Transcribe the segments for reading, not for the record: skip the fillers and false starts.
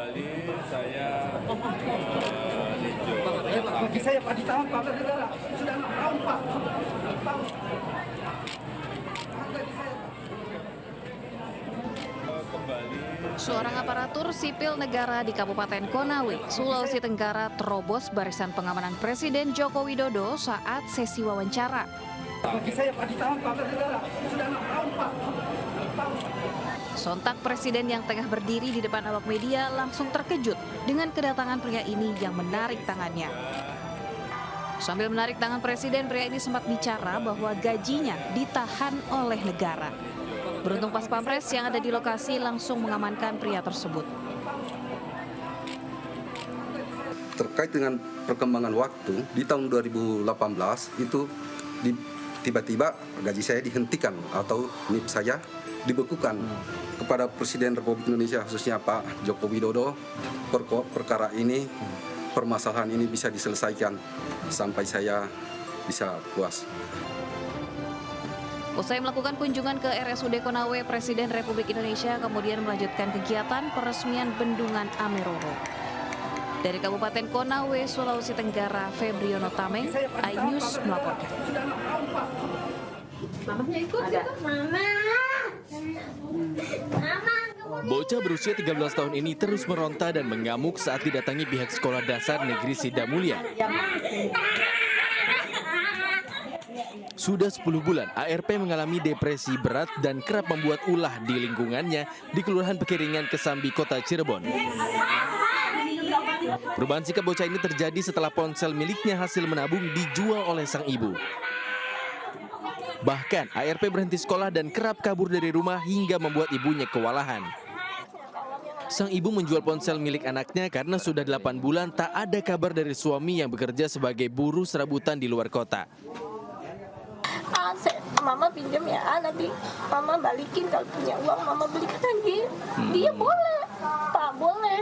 kembali saya meninjau Bagi saya Pak ditahan Pak negara sudah 6 tahun Pak. 6 tahun. kembali Seorang aparatur sipil negara di Kabupaten Konawe, Sulawesi Tenggara terobos barisan pengamanan Presiden Joko Widodo saat sesi wawancara. Bagi saya Pak ditahan Pak negara sudah 6 tahun Pak. 6 tahun. Sontak Presiden yang tengah berdiri di depan awak media langsung terkejut dengan kedatangan pria ini yang menarik tangannya. Sambil menarik tangan Presiden, pria ini sempat bicara bahwa gajinya ditahan oleh negara. Beruntung pas pampres yang ada di lokasi langsung mengamankan pria tersebut. Terkait dengan perkembangan waktu, di tahun 2018 itu tiba-tiba gaji saya dihentikan atau NIP saya dibekukan kepada Presiden Republik Indonesia, khususnya Pak Joko Widodo. Perkara ini, permasalahan ini bisa diselesaikan sampai saya bisa puas. Usai melakukan kunjungan ke RSUD Konawe, Presiden Republik Indonesia kemudian melanjutkan kegiatan peresmian Bendungan Ameroro. Dari Kabupaten Konawe, Sulawesi Tenggara, Febriono Tameng, iNews melaporkan. Mamanya ikut juga. Mama. Bocah berusia 13 tahun ini terus meronta dan mengamuk saat didatangi pihak Sekolah Dasar Negeri Sidamulya. Sudah 10 bulan, ARP mengalami depresi berat dan kerap membuat ulah di lingkungannya di Kelurahan Pekeringan, Kesambi, Kota Cirebon. Perubahan sikap bocah ini terjadi setelah ponsel miliknya hasil menabung dijual oleh sang ibu. Bahkan, ARP berhenti sekolah dan kerap kabur dari rumah hingga membuat ibunya kewalahan. Sang ibu menjual ponsel milik anaknya karena sudah 8 bulan tak ada kabar dari suami yang bekerja sebagai buruh serabutan di luar kota. Mama pinjam ya, nanti mama balikin kalau punya uang mama belikan lagi. Dia boleh, Pak boleh.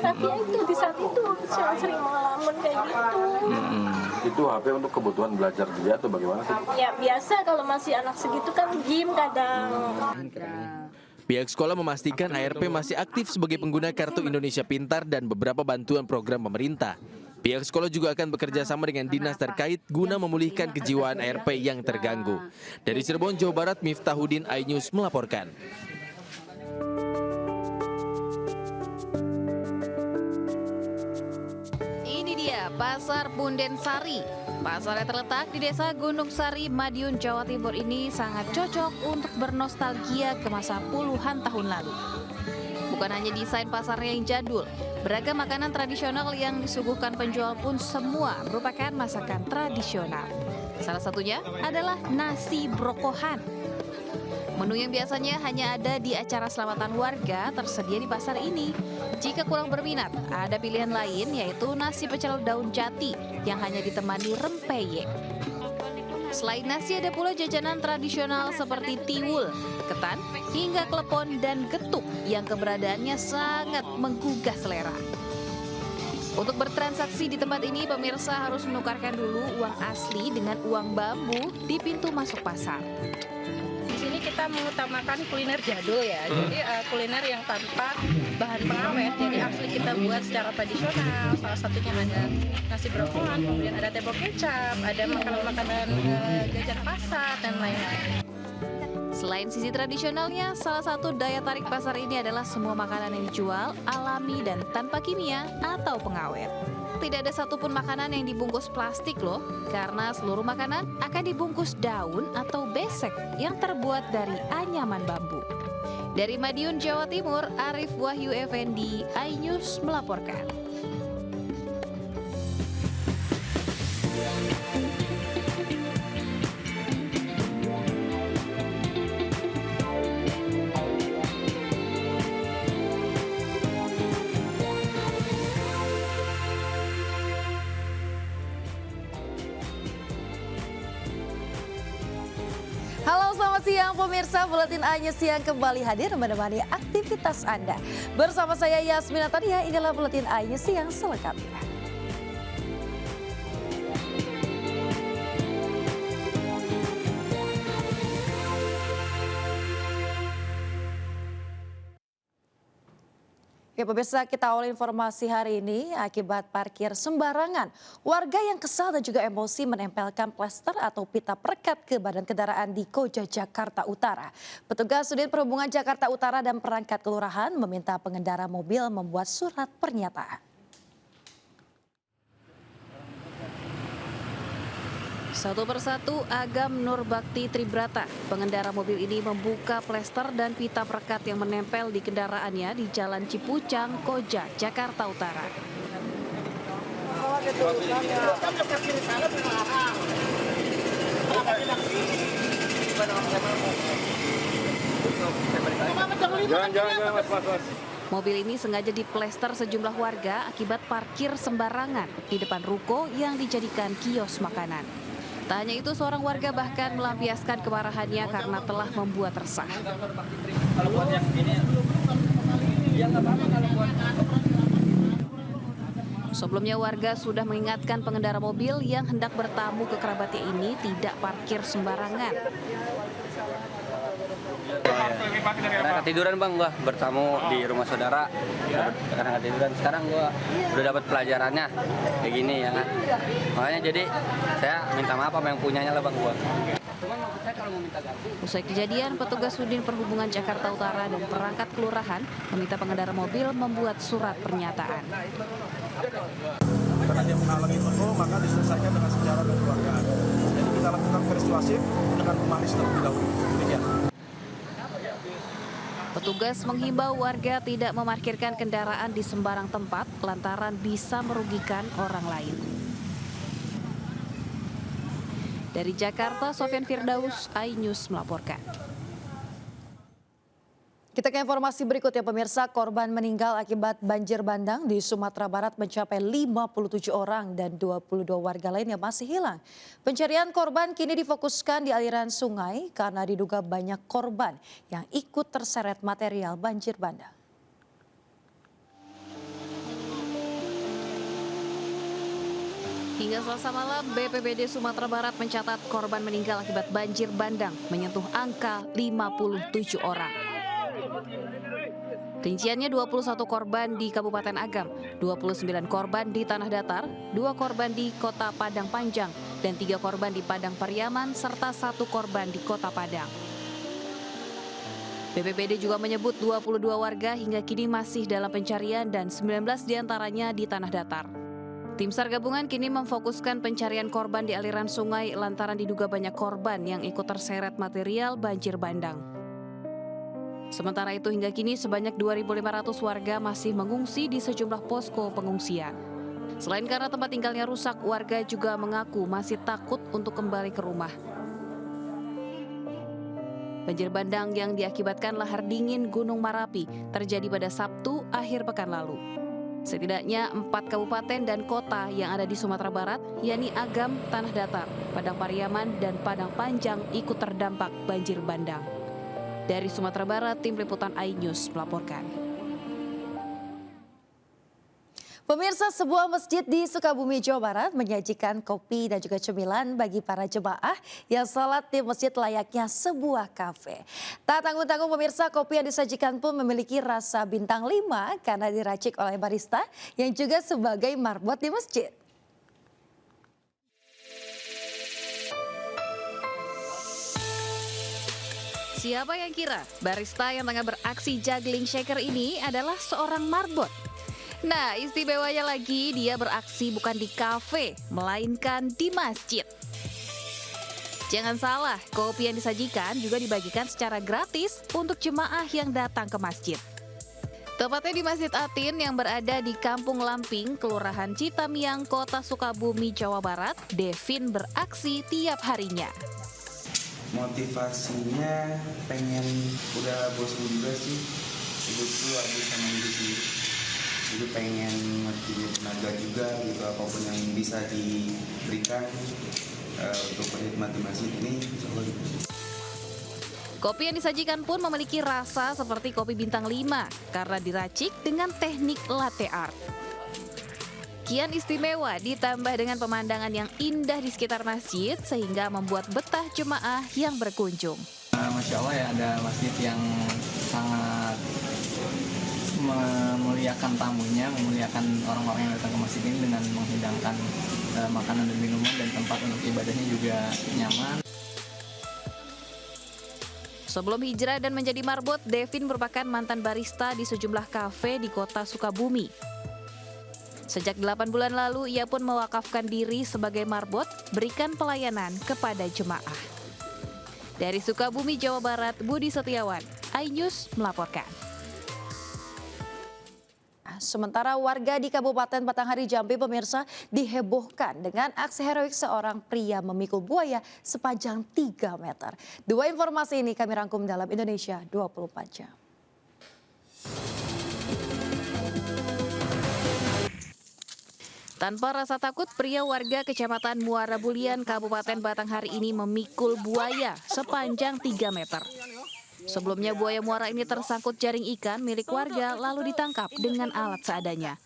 Tapi ya itu di saat itu saya sering mengalamin kayak gitu. Itu HP untuk kebutuhan belajar dia atau bagaimana sih? Ya biasa kalau masih anak segitu kan game kadang. Pihak sekolah memastikan ARP masih aktif sebagai pengguna Kartu Indonesia Pintar dan beberapa bantuan program pemerintah. Pihak sekolah juga akan bekerja sama dengan dinas terkait guna memulihkan kejiwaan ARP yang terganggu. Dari Cirebon, Jawa Barat, Miftahudin, iNews melaporkan. Ini dia Pasar Punden Sari. Pasar yang terletak di Desa Gunung Sari, Madiun, Jawa Timur ini sangat cocok untuk bernostalgia ke masa puluhan tahun lalu. Bukan hanya desain pasarnya yang jadul, beragam makanan tradisional yang disuguhkan penjual pun semua merupakan masakan tradisional. Salah satunya adalah nasi brokohan. Menu yang biasanya hanya ada di acara selamatan warga tersedia di pasar ini. Jika kurang berminat, ada pilihan lain yaitu nasi pecel daun jati yang hanya ditemani rempeyek. Selain nasi ada pula jajanan tradisional seperti tiwul, ketan, hingga klepon dan getuk yang keberadaannya sangat menggugah selera. Untuk bertransaksi di tempat ini, pemirsa harus menukarkan dulu uang asli dengan uang bambu di pintu masuk pasar. Di sini kita mengutamakan kuliner jadul ya, jadi kuliner yang tanpa bahan pengawet, jadi asli kita buat secara tradisional. Salah satunya ada nasi brokohan, kemudian ada tebo kecap, ada makanan-makanan jajan pasar dan lain-lain. Selain sisi tradisionalnya, salah satu daya tarik pasar ini adalah semua makanan yang dijual alami dan tanpa kimia atau pengawet. Tidak ada satupun makanan yang dibungkus plastik loh, karena seluruh makanan akan dibungkus daun atau besek yang terbuat dari anyaman bambu. Dari Madiun, Jawa Timur, Arif Wahyu Effendi, iNews melaporkan. Halo, selamat siang pemirsa. Buletin iNews Siang kembali hadir menemani aktivitas Anda. Bersama saya Yasmina Tania, inilah Buletin iNews Siang selengkapnya. Ya pemirsa, kita awali informasi hari ini akibat parkir sembarangan. Warga yang kesal dan juga emosi menempelkan plester atau pita perekat ke badan kendaraan di Koja, Jakarta Utara. Petugas Sudin Perhubungan Jakarta Utara dan perangkat kelurahan meminta pengendara mobil membuat surat pernyataan. Satu persatu Agam Nurbakti Tribrata, pengendara mobil ini membuka plester dan pita perekat yang menempel di kendaraannya di Jalan Cipucang, Koja, Jakarta Utara. Jangan, mas. Mobil ini sengaja diplester sejumlah warga akibat parkir sembarangan di depan ruko yang dijadikan kios makanan. Tak hanya itu, seorang warga bahkan melampiaskan kemarahannya karena telah membuat resah. Sebelumnya warga sudah mengingatkan pengendara mobil yang hendak bertamu ke kerabatnya ini tidak parkir sembarangan. Karena ketiduran bang, gua bertamu di rumah saudara. Karena ketiduran, sekarang gua udah dapat pelajarannya kayak gini ya kan. Makanya jadi saya minta maaf sama yang punyanya lah bang gua. Usai kejadian, petugas Sudin Perhubungan Jakarta Utara dan perangkat kelurahan meminta pengendara mobil membuat surat pernyataan. Karena dia menghalangi toko, maka diselesaikan dengan secara kekeluargaan. Jadi kita lakukan persuasif dengan humanis terlebih dahulu. Demikian. Petugas menghimbau warga tidak memarkirkan kendaraan di sembarang tempat lantaran bisa merugikan orang lain. Dari Jakarta, Sofyan Firdaus, iNews melaporkan. Kita ke informasi berikutnya pemirsa, korban meninggal akibat banjir bandang di Sumatera Barat mencapai 57 orang dan 22 warga lainnya masih hilang. Pencarian korban kini difokuskan di aliran sungai karena diduga banyak korban yang ikut terseret material banjir bandang. Hingga Selasa malam, BPBD Sumatera Barat mencatat korban meninggal akibat banjir bandang menyentuh angka 57 orang. Rinciannya 21 korban di Kabupaten Agam, 29 korban di Tanah Datar, 2 korban di Kota Padang Panjang, dan 3 korban di Padang Pariaman, serta 1 korban di Kota Padang. BPBD juga menyebut 22 warga hingga kini masih dalam pencarian dan 19 diantaranya di Tanah Datar. Tim SAR gabungan kini memfokuskan pencarian korban di aliran sungai lantaran diduga banyak korban yang ikut terseret material banjir bandang. Sementara itu hingga kini sebanyak 2.500 warga masih mengungsi di sejumlah posko pengungsian. Selain karena tempat tinggalnya rusak, warga juga mengaku masih takut untuk kembali ke rumah. Banjir bandang yang diakibatkan lahar dingin Gunung Marapi terjadi pada Sabtu akhir pekan lalu. Setidaknya 4 kabupaten dan kota yang ada di Sumatera Barat, yakni Agam, Tanah Datar, Padang Pariaman, dan Padang Panjang ikut terdampak banjir bandang. Dari Sumatera Barat, Tim Liputan iNews melaporkan. Pemirsa, sebuah masjid di Sukabumi, Jawa Barat menyajikan kopi dan juga cemilan bagi para jemaah yang sholat di masjid layaknya sebuah kafe. Tak tanggung-tanggung pemirsa, kopi yang disajikan pun memiliki rasa bintang 5 karena diracik oleh barista yang juga sebagai marbot di masjid. Siapa yang kira barista yang tengah beraksi juggling shaker ini adalah seorang marbot? Nah, istimewanya lagi dia beraksi bukan di kafe, melainkan di masjid. Jangan salah, kopi yang disajikan juga dibagikan secara gratis untuk jemaah yang datang ke masjid. Tepatnya di Masjid Atin yang berada di Kampung Lamping, Kelurahan Citamiang, Kota Sukabumi, Jawa Barat, Devin beraksi tiap harinya. Motivasinya pengen, udah bosan juga sih, hidup tuh habis sama diri sendiri. Jadi pengen ngerti tenaga juga gitu, apapun yang bisa diberikan untuk menikmati masjid ini. Kopi yang disajikan pun memiliki rasa seperti kopi bintang 5 karena diracik dengan teknik latte art. Kian istimewa ditambah dengan pemandangan yang indah di sekitar masjid sehingga membuat betah jemaah yang berkunjung. Masya Allah ya, ada masjid yang sangat memuliakan tamunya, memuliakan orang-orang yang datang ke masjid ini dengan menghidangkan makanan dan minuman, dan tempat untuk ibadahnya juga nyaman. Sebelum hijrah dan menjadi marbot, Devin merupakan mantan barista di sejumlah kafe di kota Sukabumi. Sejak 8 bulan lalu, ia pun mewakafkan diri sebagai marbot, berikan pelayanan kepada jemaah. Dari Sukabumi, Jawa Barat, Budi Setiawan, iNews melaporkan. Sementara warga di Kabupaten Batanghari Jambi pemirsa dihebohkan dengan aksi heroik seorang pria memikul buaya sepanjang 3 meter. Dua informasi ini kami rangkum dalam Indonesia 24 jam. Tanpa rasa takut, pria warga Kecamatan Muara Bulian, Kabupaten Batanghari ini memikul buaya sepanjang 3 meter. Sebelumnya buaya muara ini tersangkut jaring ikan milik warga lalu ditangkap dengan alat seadanya.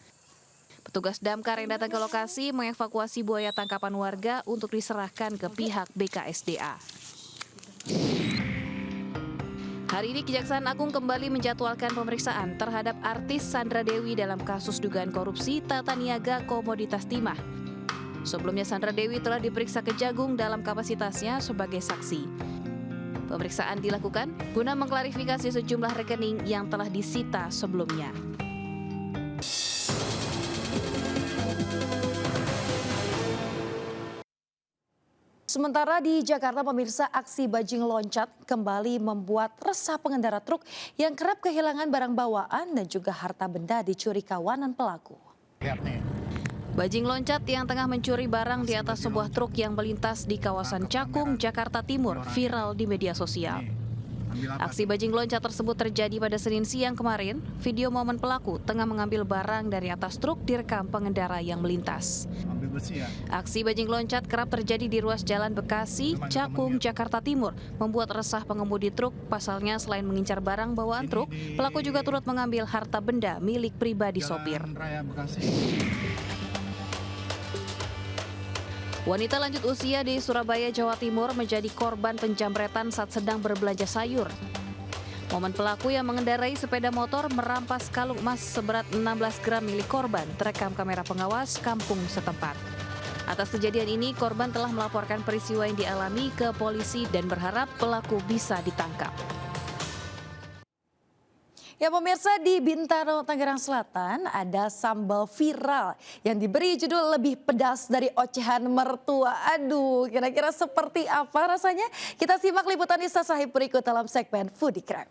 Petugas damkar yang datang ke lokasi mengevakuasi buaya tangkapan warga untuk diserahkan ke pihak BKSDA. Hari ini Kejaksaan Agung kembali menjadwalkan pemeriksaan terhadap artis Sandra Dewi dalam kasus dugaan korupsi tata niaga komoditas timah. Sebelumnya Sandra Dewi telah diperiksa Kejagung dalam kapasitasnya sebagai saksi. Pemeriksaan dilakukan guna mengklarifikasi sejumlah rekening yang telah disita sebelumnya. Sementara di Jakarta pemirsa, aksi bajing loncat kembali membuat resah pengendara truk yang kerap kehilangan barang bawaan dan juga harta benda dicuri kawanan pelaku. Bajing loncat yang tengah mencuri barang di atas sebuah truk yang melintas di kawasan Cakung, Jakarta Timur viral di media sosial. Aksi bajing loncat tersebut terjadi pada Senin siang kemarin. Video momen pelaku tengah mengambil barang dari atas truk direkam pengendara yang melintas. Aksi bajing loncat kerap terjadi di ruas Jalan Bekasi, Cakung, Jakarta Timur, membuat resah pengemudi truk. Pasalnya selain mengincar barang bawaan truk, pelaku juga turut mengambil harta benda milik pribadi sopir. Wanita lanjut usia di Surabaya, Jawa Timur menjadi korban penjamretan saat sedang berbelanja sayur. Momen pelaku yang mengendarai sepeda motor merampas kalung emas seberat 16 gram milik korban terekam kamera pengawas kampung setempat. Atas kejadian ini, korban telah melaporkan peristiwa yang dialami ke polisi dan berharap pelaku bisa ditangkap. Ya pemirsa, di Bintaro, Tangerang Selatan ada sambal viral yang diberi judul lebih pedas dari ocehan mertua. Aduh, kira-kira seperti apa rasanya? Kita simak liputan Nisa Sahib berikut dalam segmen Foodie Crime.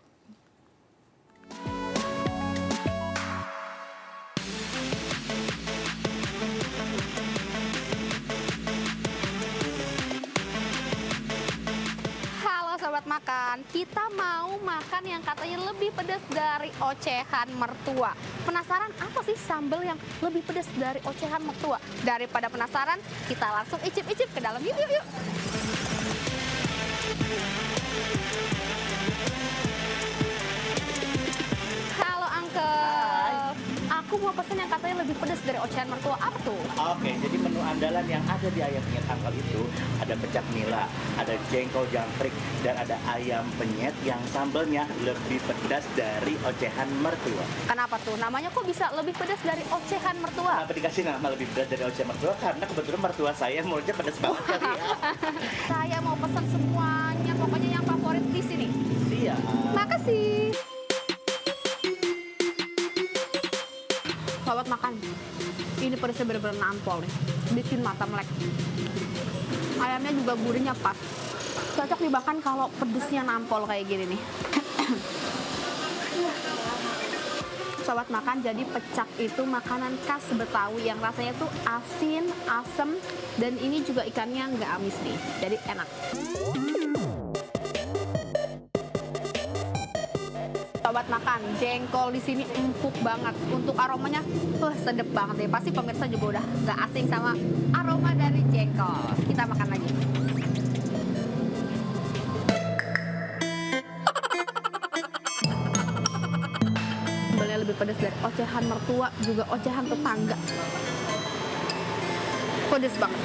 Sobat makan, kita mau makan yang katanya lebih pedas dari ocehan mertua. Penasaran apa sih sambal yang lebih pedas dari ocehan mertua? Daripada penasaran, kita langsung icip-icip ke dalam. Yuk, yuk, yuk. Halo Uncle, aku mau pesen yang katanya lebih pedas dari ocehan mertua. Apa tuh? Oke, jadi menu andalan yang ada di ayam penyet Uncle itu ada pecak nila, ada jengkol jangkrik, dan ada ayam penyet yang sambalnya lebih pedas dari ocehan mertua. Kenapa tuh? Namanya kok bisa lebih pedas dari ocehan mertua? Kenapa dikasih nama lebih pedas dari ocehan mertua? Karena kebetulan mertua saya mulutnya pedas banget kali ya. Saya mau pesan semuanya, pokoknya yang favorit di sini. Iya. Makasih. Sobat makan, ini pedasnya bener-bener nampol nih, bikin mata melek. Ayamnya juga gurihnya pas, cocok dimakan kalau pedasnya nampol kayak gini nih. Sobat makan, jadi pecak itu makanan khas Betawi yang rasanya tuh asin, asem, dan ini juga ikannya nggak amis nih, jadi enak. Sobat makan, jengkol di sini empuk banget. Untuk aromanya, sedep banget deh. Pasti pemirsa juga udah gak asing sama aroma dari jengkol. Kita makan lagi. Sambalnya lebih pedas dari ocehan mertua, juga ocehan tetangga. Pedas banget.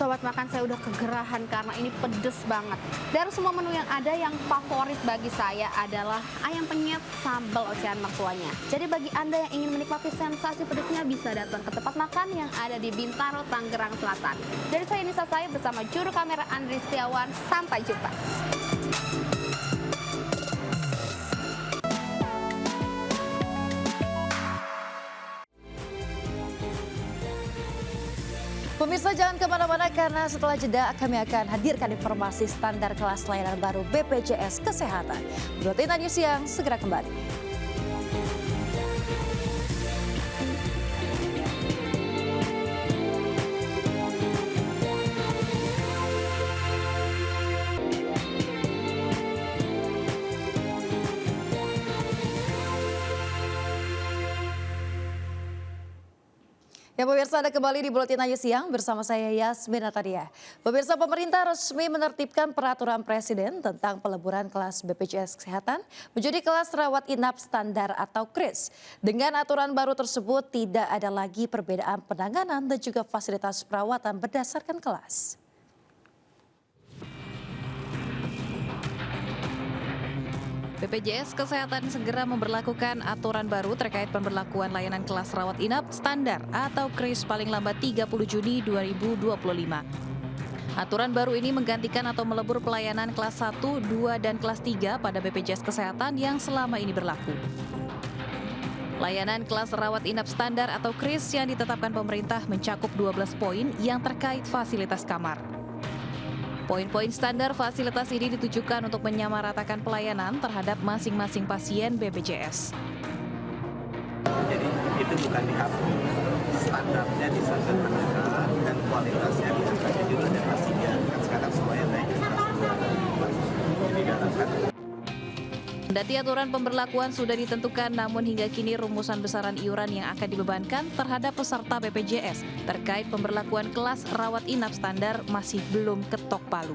Sobat Makan, saya udah kegerahan karena ini pedes banget. Dari semua menu yang ada, yang favorit bagi saya adalah ayam penyet sambal ocehan mertuanya. Jadi bagi Anda yang ingin menikmati sensasi pedesnya, bisa datang ke tempat makan yang ada di Bintaro, Tangerang Selatan. Dari saya Nisa Said bersama juru kamera Andri Setiawan. Sampai jumpa. Pemirsa, jangan kemana-mana karena setelah jeda kami akan hadirkan informasi standar kelas layanan baru BPJS Kesehatan. Buletin News Siang segera kembali. Ya pemirsa, Anda kembali di Buletin Ayu Siang bersama saya Yasmin Natalia. Pemirsa, pemerintah resmi menertibkan peraturan presiden tentang peleburan kelas BPJS Kesehatan menjadi kelas rawat inap standar atau KRIS. Dengan aturan baru tersebut tidak ada lagi perbedaan penanganan dan juga fasilitas perawatan berdasarkan kelas. BPJS Kesehatan segera memberlakukan aturan baru terkait pemberlakuan layanan kelas rawat inap standar atau KRIS paling lambat 30 Juni 2025. Aturan baru ini menggantikan atau melebur pelayanan kelas 1, 2, dan kelas 3 pada BPJS Kesehatan yang selama ini berlaku. Layanan kelas rawat inap standar atau KRIS yang ditetapkan pemerintah mencakup 12 poin yang terkait fasilitas kamar. Poin-poin standar fasilitas ini ditujukan untuk menyamaratakan pelayanan terhadap masing-masing pasien BPJS. Jadi itu bukan dihapus, standarnya disederhanakan dan kualitasnya diangkat juga dan pastinya kan sekarang semuanya naik ke kelas 2 jadi dalam kategori. Kendati aturan pemberlakuan sudah ditentukan, namun hingga kini rumusan besaran iuran yang akan dibebankan terhadap peserta BPJS terkait pemberlakuan kelas rawat inap standar masih belum ketok palu.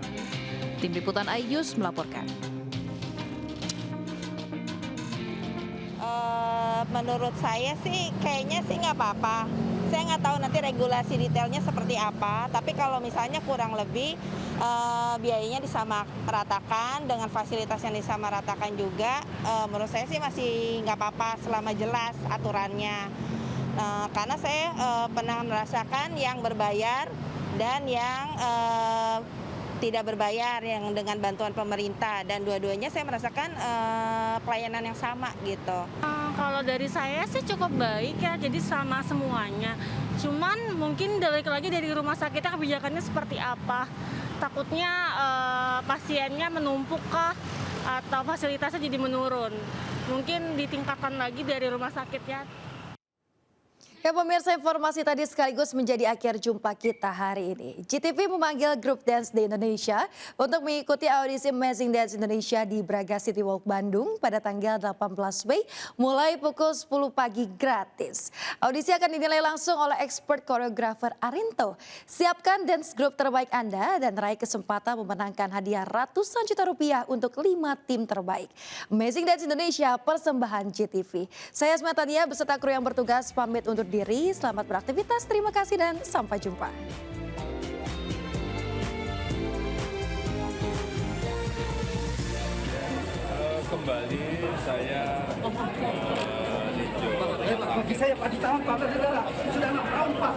Tim Liputan iNews melaporkan. Menurut saya sih kayaknya sih nggak apa-apa. Saya nggak tahu nanti regulasi detailnya seperti apa, tapi kalau misalnya kurang lebih biayanya disamaratakan dengan fasilitas yang disamaratakan juga, menurut saya sih masih nggak apa-apa selama jelas aturannya. Karena saya pernah merasakan yang berbayar dan yang tidak berbayar yang dengan bantuan pemerintah, dan dua-duanya saya merasakan pelayanan yang sama gitu. Kalau dari saya sih cukup baik ya, jadi sama semuanya. Cuman mungkin balik lagi dari rumah sakitnya kebijakannya seperti apa. Takutnya pasiennya menumpuk kah atau fasilitasnya jadi menurun. Mungkin ditingkatkan lagi dari rumah sakitnya. Ya pemirsa, informasi tadi sekaligus menjadi akhir jumpa kita hari ini. GTV memanggil grup dance di Indonesia untuk mengikuti audisi Amazing Dance Indonesia di Braga City Walk Bandung pada tanggal 18 Mei mulai pukul 10 pagi gratis. Audisi akan dinilai langsung oleh expert koreografer Arinto. Siapkan dance group terbaik Anda dan raih kesempatan memenangkan hadiah ratusan juta rupiah untuk 5 tim terbaik. Amazing Dance Indonesia, persembahan GTV. Saya Yasmin Natalia beserta kru yang bertugas pamit untuk diri, selamat beraktivitas, terima kasih dan sampai jumpa. Kembali saya Bagi saya Pak di tahun Pak Saudara sudah 6 tahun Pak.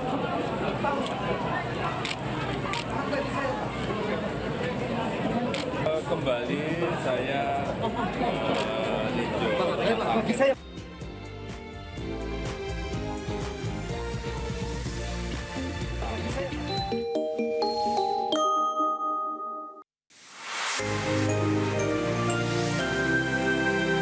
kembali saya Bagi saya